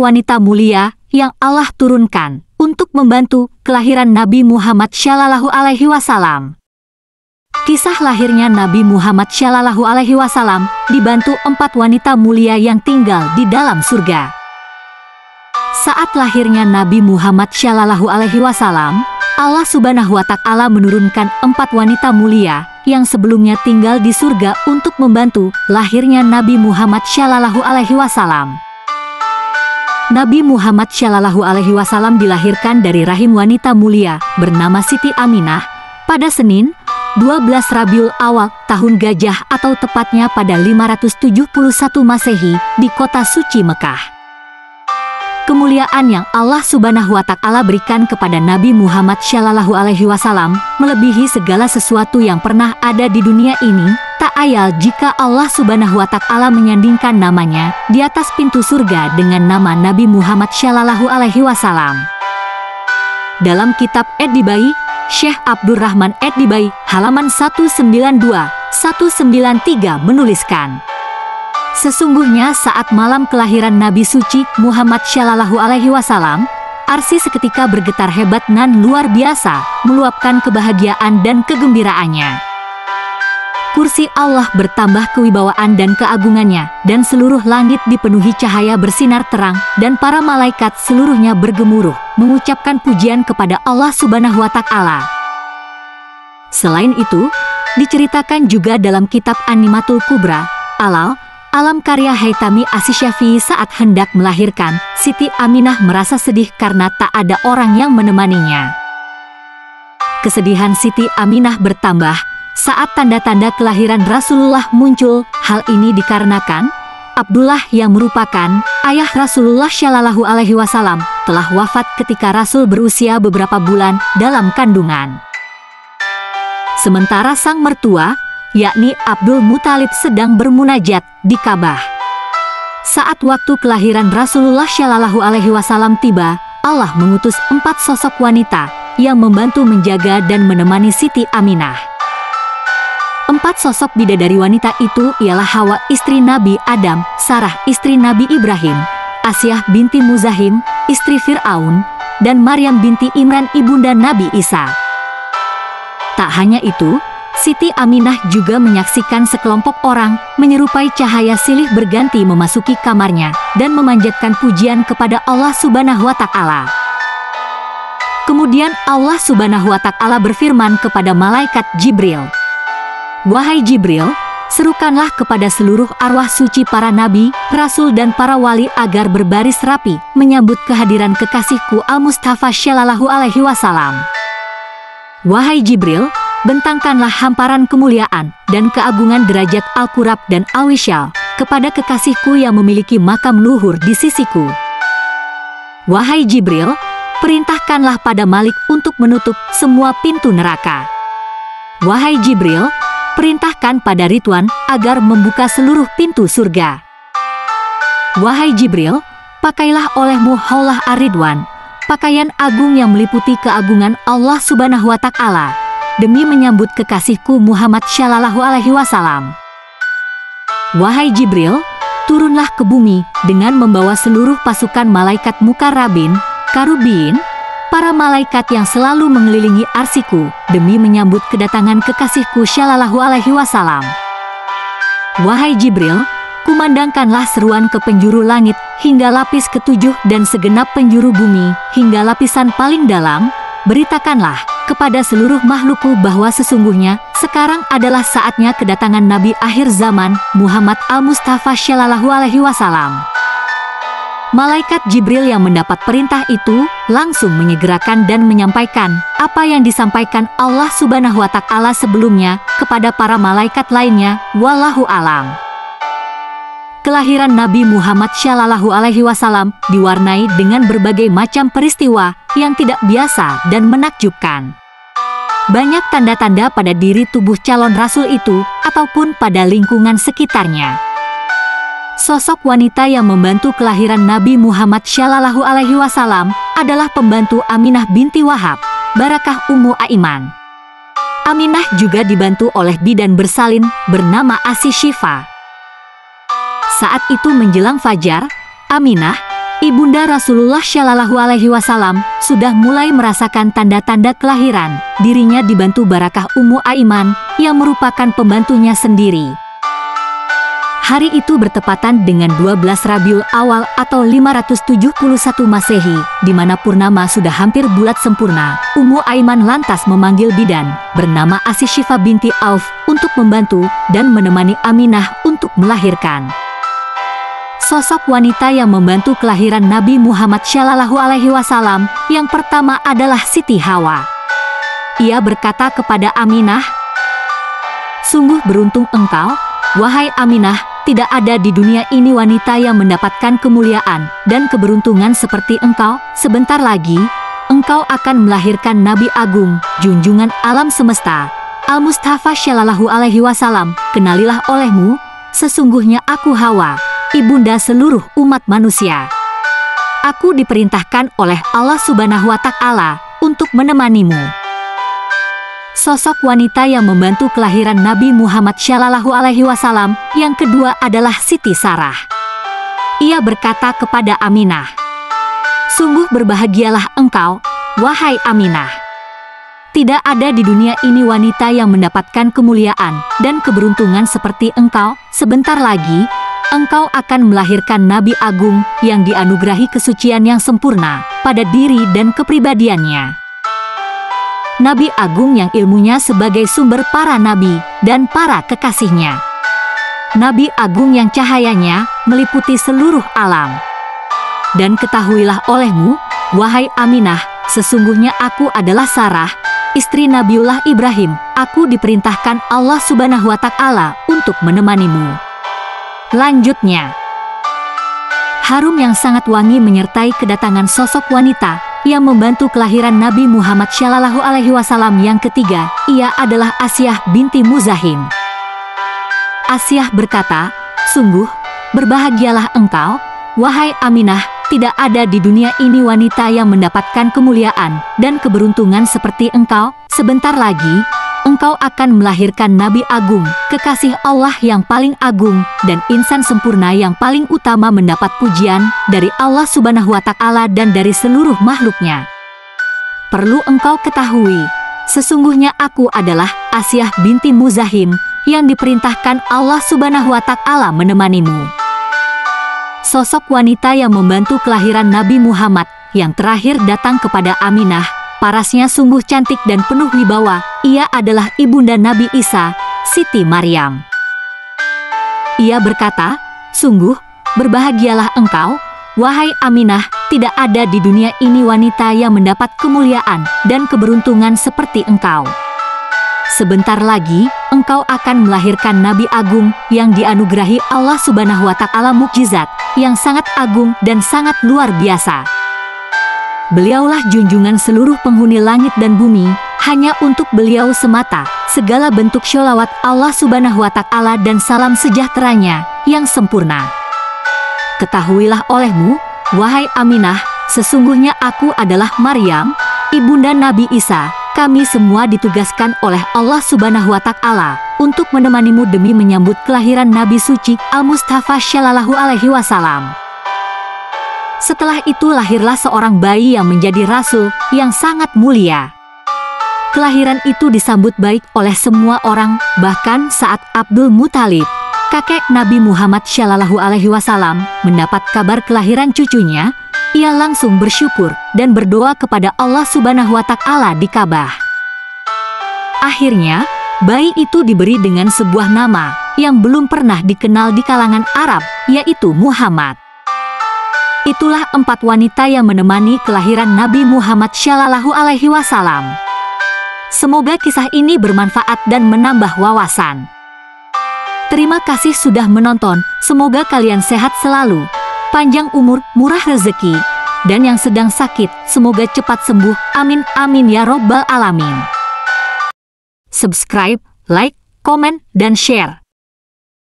wanita mulia yang Allah turunkan untuk membantu kelahiran Nabi Muhammad Shallallahu Alaihi Wasallam. Kisah lahirnya Nabi Muhammad Shallallahu Alaihi Wasallam dibantu 4 wanita mulia yang tinggal di dalam surga. Saat lahirnya Nabi Muhammad Shallallahu Alaihi Wasallam, Allah Subhanahu wa Ta'ala menurunkan 4 wanita mulia yang sebelumnya tinggal di surga untuk membantu lahirnya Nabi Muhammad Shallallahu Alaihi Wasallam. Nabi Muhammad Shallallahu Alaihi Wasallam dilahirkan dari rahim wanita mulia bernama Siti Aminah pada Senin 12 Rabiul Awal tahun Gajah atau tepatnya pada 571 Masehi di kota suci Mekah. Kemuliaan yang Allah Subhanahu wa Ta'ala berikan kepada Nabi Muhammad Shallallahu Alaihi Wasallam melebihi segala sesuatu yang pernah ada di dunia ini. Tak ayal jika Allah Subhanahu wa Ta'ala menyandingkan namanya di atas pintu surga dengan nama Nabi Muhammad Shallallahu Alaihi Wasallam. Dalam kitab Ad-Dibai, Syekh Abdurrahman Ad-Dibai halaman 192-193 menuliskan, sesungguhnya saat malam kelahiran Nabi suci Muhammad Shallallahu Alaihi Wasallam, arsy seketika bergetar hebat nan luar biasa, meluapkan kebahagiaan dan kegembiraannya. Kursi Allah bertambah kewibawaan dan keagungannya, dan seluruh langit dipenuhi cahaya bersinar terang, dan para malaikat seluruhnya bergemuruh, mengucapkan pujian kepada Allah Subhanahu wa Ta'ala. Selain itu, diceritakan juga dalam kitab An-Nimatul Kubra, Alam karya Haytami As-Syafi'i saat hendak melahirkan, Siti Aminah merasa sedih karena tak ada orang yang menemaninya. Kesedihan Siti Aminah bertambah saat tanda-tanda kelahiran Rasulullah muncul. Hal ini dikarenakan Abdullah yang merupakan ayah Rasulullah Shallallahu Alaihi Wasallam telah wafat ketika Rasul berusia beberapa bulan dalam kandungan. Sementara sang mertua, yakni Abdul Muthalib, sedang bermunajat di Ka'bah. Saat waktu kelahiran Rasulullah Shallallahu Alaihi Wasallam tiba, Allah mengutus 4 sosok wanita yang membantu menjaga dan menemani Siti Aminah. 4 sosok bidadari wanita itu ialah Hawa istri Nabi Adam, Sarah istri Nabi Ibrahim, Asyah binti Muzahim istri Fir'aun, dan Maryam binti Imran ibunda Nabi Isa. Tak hanya itu, Siti Aminah juga menyaksikan sekelompok orang menyerupai cahaya silih berganti memasuki kamarnya dan memanjatkan pujian kepada Allah Subhanahu wa Ta'ala. Kemudian Allah Subhanahu wa Ta'ala berfirman kepada malaikat Jibril, "Wahai Jibril, serukanlah kepada seluruh arwah suci para nabi, rasul dan para wali agar berbaris rapi menyambut kehadiran kekasihku Al-Mustafa Shallallahu Alaihi Wasallam. Wahai Jibril, bentangkanlah hamparan kemuliaan dan keagungan derajat Al-Qurab dan Al-Wishal kepada kekasihku yang memiliki makam luhur di sisiku. Wahai Jibril, perintahkanlah pada Malik untuk menutup semua pintu neraka. Wahai Jibril, perintahkan pada Ridwan agar membuka seluruh pintu surga. Wahai Jibril, pakailah olehmu Haulah Ar-Ridwan, pakaian agung yang meliputi keagungan Allah Subhanahu wa Ta'ala, demi menyambut kekasihku Muhammad Shallallahu Alaihi Wasallam. Wahai Jibril, turunlah ke bumi dengan membawa seluruh pasukan malaikat mukarrabin, karubin, para malaikat yang selalu mengelilingi arsiku demi menyambut kedatangan kekasihku Shallallahu Alaihi Wasallam. Wahai Jibril, kumandangkanlah seruan ke penjuru langit hingga lapis ke-7 dan segenap penjuru bumi hingga lapisan paling dalam. Beritakanlah kepada seluruh makhlukku bahwa sesungguhnya sekarang adalah saatnya kedatangan Nabi akhir zaman Muhammad Al-Mustafa Shallallahu Alaihi Wasallam." Malaikat Jibril yang mendapat perintah itu langsung menyegerakan dan menyampaikan apa yang disampaikan Allah Subhanahu wa Ta'ala sebelumnya kepada para malaikat lainnya. Wallahu alam. Kelahiran Nabi Muhammad Shallallahu Alaihi Wasallam diwarnai dengan berbagai macam peristiwa yang tidak biasa dan menakjubkan. Banyak tanda-tanda pada diri tubuh calon rasul itu ataupun pada lingkungan sekitarnya. Sosok wanita yang membantu kelahiran Nabi Muhammad Shallallahu Alaihi Wasallam adalah pembantu Aminah binti Wahab, Barakah Ummu Aiman. Aminah juga dibantu oleh bidan bersalin bernama Asy Syifa. Saat itu menjelang fajar, Aminah, Ibunda Rasulullah Shallallahu Alaihi Wasallam sudah mulai merasakan tanda-tanda kelahiran. Dirinya dibantu Barakah Ummu Aiman yang merupakan pembantunya sendiri. Hari itu bertepatan dengan 12 Rabiul Awal atau 571 Masehi, di mana purnama sudah hampir bulat sempurna. Ummu Aiman lantas memanggil bidan bernama Asy Syifa binti Auf untuk membantu dan menemani Aminah untuk melahirkan. Sosok wanita yang membantu kelahiran Nabi Muhammad Shallallahu Alaihi Wasallam yang pertama adalah Siti Hawa. Ia berkata kepada Aminah, "Sungguh beruntung engkau, wahai Aminah. Tidak ada di dunia ini wanita yang mendapatkan kemuliaan dan keberuntungan seperti engkau. Sebentar lagi, engkau akan melahirkan Nabi Agung, junjungan alam semesta, Al-Mustafa Shallallahu Alaihi Wasallam. Kenalilah olehmu, sesungguhnya aku Hawa, ibunda seluruh umat manusia. Aku diperintahkan oleh Allah Subhanahu wa Ta'ala untuk menemanimu." Sosok wanita yang membantu kelahiran Nabi Muhammad Shallallahu Alaihi Wasallam yang kedua adalah Siti Sarah. Ia berkata kepada Aminah, "Sungguh berbahagialah engkau, wahai Aminah. Tidak ada di dunia ini wanita yang mendapatkan kemuliaan dan keberuntungan seperti engkau. Sebentar lagi, engkau akan melahirkan Nabi Agung yang dianugerahi kesucian yang sempurna pada diri dan kepribadiannya. Nabi Agung yang ilmunya sebagai sumber para nabi dan para kekasihnya. Nabi Agung yang cahayanya meliputi seluruh alam. Dan ketahuilah olehmu, wahai Aminah, sesungguhnya aku adalah Sarah, istri Nabiullah Ibrahim. Aku diperintahkan Allah Subhanahu wa Ta'ala untuk menemanimu." Lanjutnya, harum yang sangat wangi menyertai kedatangan sosok wanita yang membantu kelahiran Nabi Muhammad Shallallahu Alaihi Wasallam yang ketiga. Ia adalah Asyah binti Muzahim. Asyah berkata, "Sungguh berbahagialah engkau, wahai Aminah. Tidak ada di dunia ini wanita yang mendapatkan kemuliaan dan keberuntungan seperti engkau. Sebentar lagi, engkau akan melahirkan Nabi Agung, kekasih Allah yang paling agung dan insan sempurna yang paling utama mendapat pujian dari Allah Subhanahu wa Ta'ala dan dari seluruh makhluknya. Perlu engkau ketahui, sesungguhnya aku adalah Asyah binti Muzahim yang diperintahkan Allah Subhanahu wa Ta'ala menemanimu." Sosok wanita yang membantu kelahiran Nabi Muhammad yang terakhir datang kepada Aminah. Parasnya sungguh cantik dan penuh wibawa. Ia adalah ibunda Nabi Isa, Siti Maryam. Ia berkata, "Sungguh berbahagialah engkau, wahai Aminah. Tidak ada di dunia ini wanita yang mendapat kemuliaan dan keberuntungan seperti engkau. Sebentar lagi, engkau akan melahirkan Nabi Agung yang dianugerahi Allah Subhanahu wa Ta'ala mukjizat yang sangat agung dan sangat luar biasa. Beliaulah junjungan seluruh penghuni langit dan bumi, hanya untuk beliau semata segala bentuk sholawat Allah Subhanahu wa Ta'ala dan salam sejahteranya yang sempurna. Ketahuilah olehmu, wahai Aminah, sesungguhnya aku adalah Maryam, ibunda Nabi Isa. Kami semua ditugaskan oleh Allah Subhanahu wa Ta'ala untuk menemanimu demi menyambut kelahiran Nabi suci Al-Mustafa Shallallahu Alaihi Wasallam." Setelah itu lahirlah seorang bayi yang menjadi rasul yang sangat mulia. Kelahiran itu disambut baik oleh semua orang, bahkan saat Abdul Muthalib, kakek Nabi Muhammad Shallallahu Alaihi Wasallam, mendapat kabar kelahiran cucunya, ia langsung bersyukur dan berdoa kepada Allah Subhanahu wa Ta'ala di Ka'bah. Akhirnya, bayi itu diberi dengan sebuah nama yang belum pernah dikenal di kalangan Arab, yaitu Muhammad. Itulah 4 wanita yang menemani kelahiran Nabi Muhammad Shallallahu Alaihi Wasallam. Semoga kisah ini bermanfaat dan menambah wawasan. Terima kasih sudah menonton. Semoga kalian sehat selalu, panjang umur, murah rezeki, dan yang sedang sakit semoga cepat sembuh. Amin amin ya robbal alamin. Subscribe, like, komen, dan share.